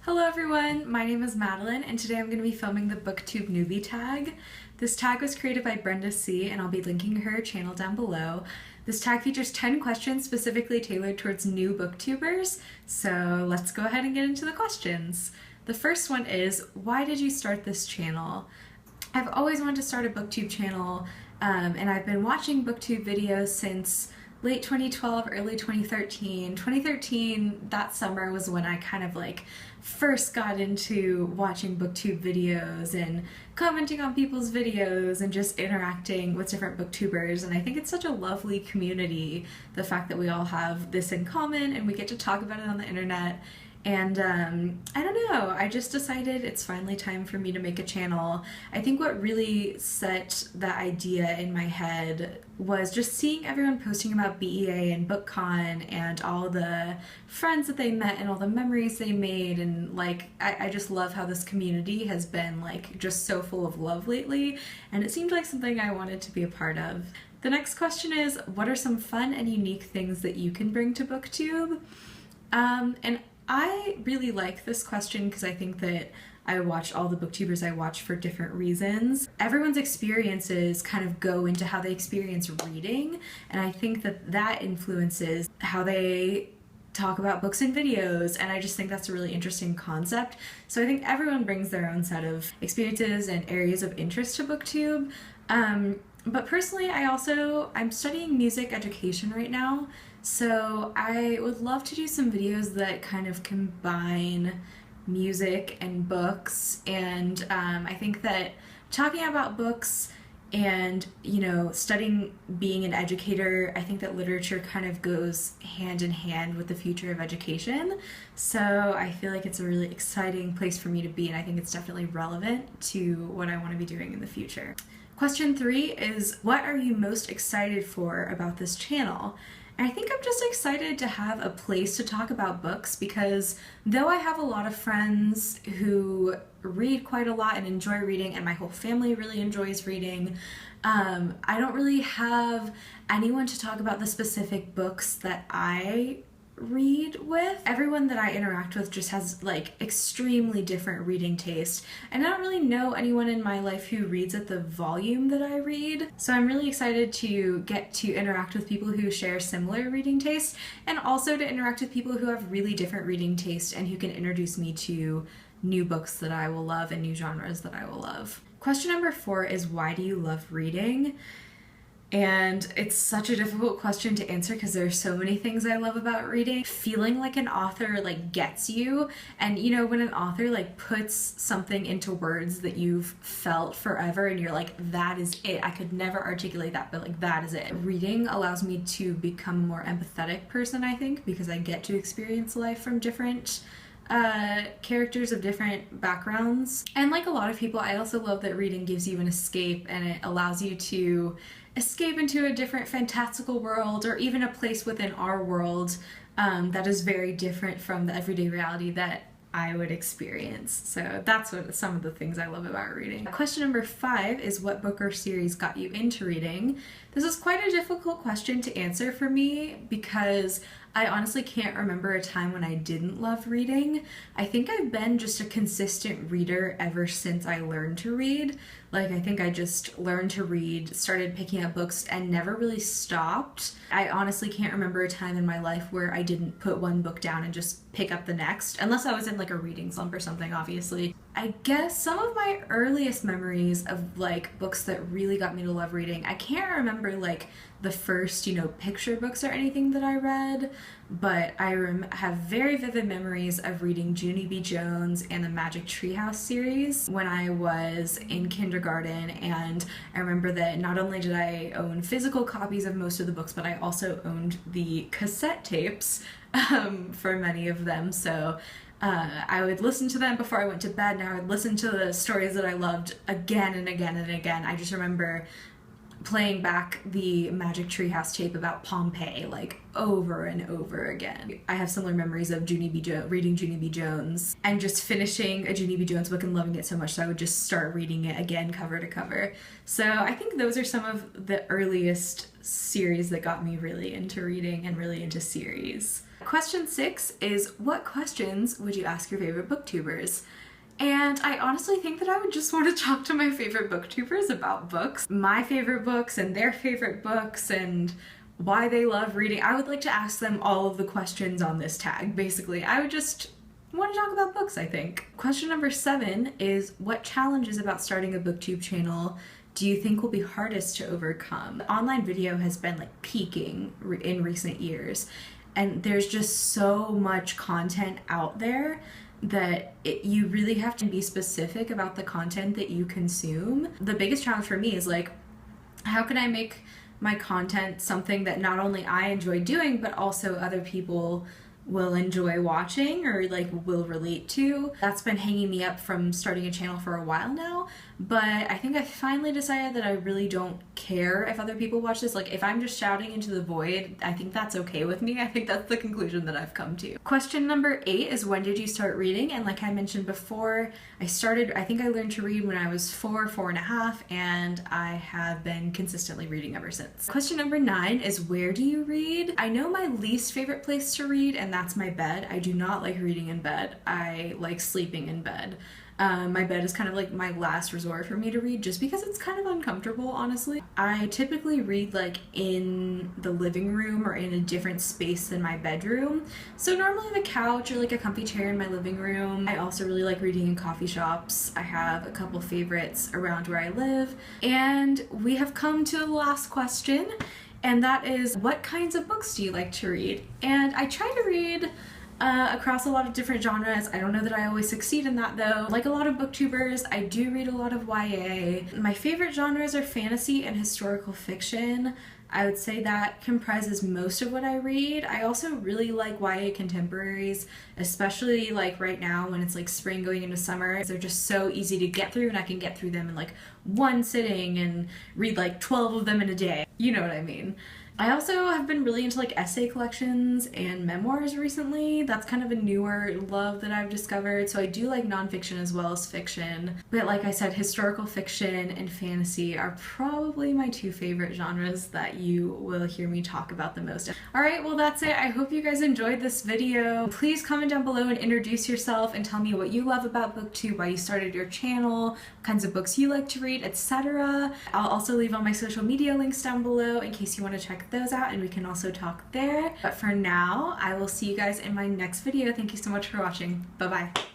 Hello everyone, my name is Madeline and today I'm going to be filming the BookTube Newbie Tag. This tag was created by Brenda C and I'll be linking her channel down below. This tag features 10 questions specifically tailored towards new booktubers, so let's go ahead and get into the questions. The first one is, why did you start this channel? I've always wanted to start a booktube channel and I've been watching booktube videos since late 2012, early 2013. 2013, that summer was when I kind of first got into watching booktube videos and commenting on people's videos and just interacting with different booktubers, and I think it's such a lovely community, the fact that we all have this in common and we get to talk about it on the internet. And I don't know, I just decided it's finally time for me to make a channel. I think what really set that idea in my head was just seeing everyone posting about BEA and BookCon and all the friends that they met and all the memories they made, and I just love how this community has been just so full of love lately, and it seemed like something I wanted to be a part of. The next question is, what are some fun and unique things that you can bring to BookTube? And I really like this question because I think that I watch all the booktubers I watch for different reasons. Everyone's experiences kind of go into how they experience reading, and I think that that influences how they talk about books and videos, and I just think that's a really interesting concept. So I think everyone brings their own set of experiences and areas of interest to BookTube. But personally, I'm studying music education right now, so I would love to do some videos that kind of combine music and books, and I think that talking about books and, studying being an educator, I think that literature kind of goes hand in hand with the future of education. So I feel like it's a really exciting place for me to be, and I think it's definitely relevant to what I want to be doing in the future. Question 3 is, what are you most excited for about this channel? And I think I'm just excited to have a place to talk about books, because though I have a lot of friends who read quite a lot and enjoy reading, and my whole family really enjoys reading, I don't really have anyone to talk about the specific books that I read with. Everyone that I interact with just has extremely different reading taste, and I don't really know anyone in my life who reads at the volume that I read. So I'm really excited to get to interact with people who share similar reading taste, and also to interact with people who have really different reading taste and who can introduce me to new books that I will love and new genres that I will love. Question number 4 is, why do you love reading? And it's such a difficult question to answer because there are so many things I love about reading. Feeling like an author gets you, and when an author puts something into words that you've felt forever and you're like, that is it, I could never articulate that, but that is it. Reading allows me to become a more empathetic person, I think, because I get to experience life from different characters of different backgrounds. And like a lot of people, I also love that reading gives you an escape, and it allows you to escape into a different fantastical world, or even a place within our world that is very different from the everyday reality that I would experience. So that's what some of the things I love about reading. Question number 5 is, what book or series got you into reading? This is quite a difficult question to answer for me because I honestly can't remember a time when I didn't love reading. I think I've been just a consistent reader ever since I learned to read. I think I just learned to read, started picking up books, and never really stopped. I honestly can't remember a time in my life where I didn't put one book down and just pick up the next, unless I was in a reading slump or something, obviously. I guess some of my earliest memories of books that really got me to love reading, I can't remember the first picture books or anything that I read, but I have very vivid memories of reading Junie B. Jones and the Magic Treehouse series when I was in kindergarten, and I remember that not only did I own physical copies of most of the books, but I also owned the cassette tapes for many of them, so I would listen to them before I went to bed, and I would listen to the stories that I loved again and again and again. I just remember playing back the Magic Treehouse tape about Pompeii over and over again. I have similar memories of reading Junie B. Jones and just finishing a Junie B. Jones book and loving it so much, so I would just start reading it again cover to cover. So I think those are some of the earliest series that got me really into reading and really into series. Question 6 is, what questions would you ask your favorite booktubers? And I honestly think that I would just want to talk to my favorite booktubers about books, my favorite books and their favorite books and why they love reading. I would like to ask them all of the questions on this tag, basically. I would just want to talk about books, I think. Question number 7 is, what challenges about starting a booktube channel do you think will be hardest to overcome? Online video has been like peaking in recent years, and there's just so much content out there that you really have to be specific about the content that you consume. The biggest challenge for me is like, how can I make my content something that not only I enjoy doing, but also other people will enjoy watching or like will relate to? That's been hanging me up from starting a channel for a while now, but I think I finally decided that I really don't care if other people watch this. Like, if I'm just shouting into the void, I think that's okay with me. I think that's the conclusion that I've come to. Question number 8 is, when did you start reading? And like I mentioned before, I think I learned to read when I was 4.5, and I have been consistently reading ever since. Question number 9 is, where do you read? I know my least favorite place to read, and that's my bed. I do not like reading in bed. I like sleeping in bed. My bed is kind of like my last resort for me to read, just because it's kind of uncomfortable, honestly. I typically read like in the living room or in a different space than my bedroom. So normally the couch or like a comfy chair in my living room. I also really like reading in coffee shops. I have a couple favorites around where I live. And we have come to the last question, and that is, what kinds of books do you like to read? And I try to read across a lot of different genres. I don't know that I always succeed in that though. Like a lot of booktubers, I do read a lot of YA. My favorite genres are fantasy and historical fiction. I would say that comprises most of what I read. I also really like YA contemporaries, especially like right now when it's like spring going into summer. They're just so easy to get through, and I can get through them in like one sitting and read like 12 of them in a day. You know what I mean. I also have been really into like essay collections and memoirs recently. That's kind of a newer love that I've discovered. So I do like nonfiction as well as fiction. But like I said, historical fiction and fantasy are probably my 2 favorite genres that you will hear me talk about the most. Alright, well that's it. I hope you guys enjoyed this video. Please comment down below and introduce yourself and tell me what you love about BookTube, why you started your channel, what kinds of books you like to read, etc. I'll also leave all my social media links down below in case you want to check those out, and we can also talk there. But for now, I will see you guys in my next video. Thank you so much for watching. Bye bye.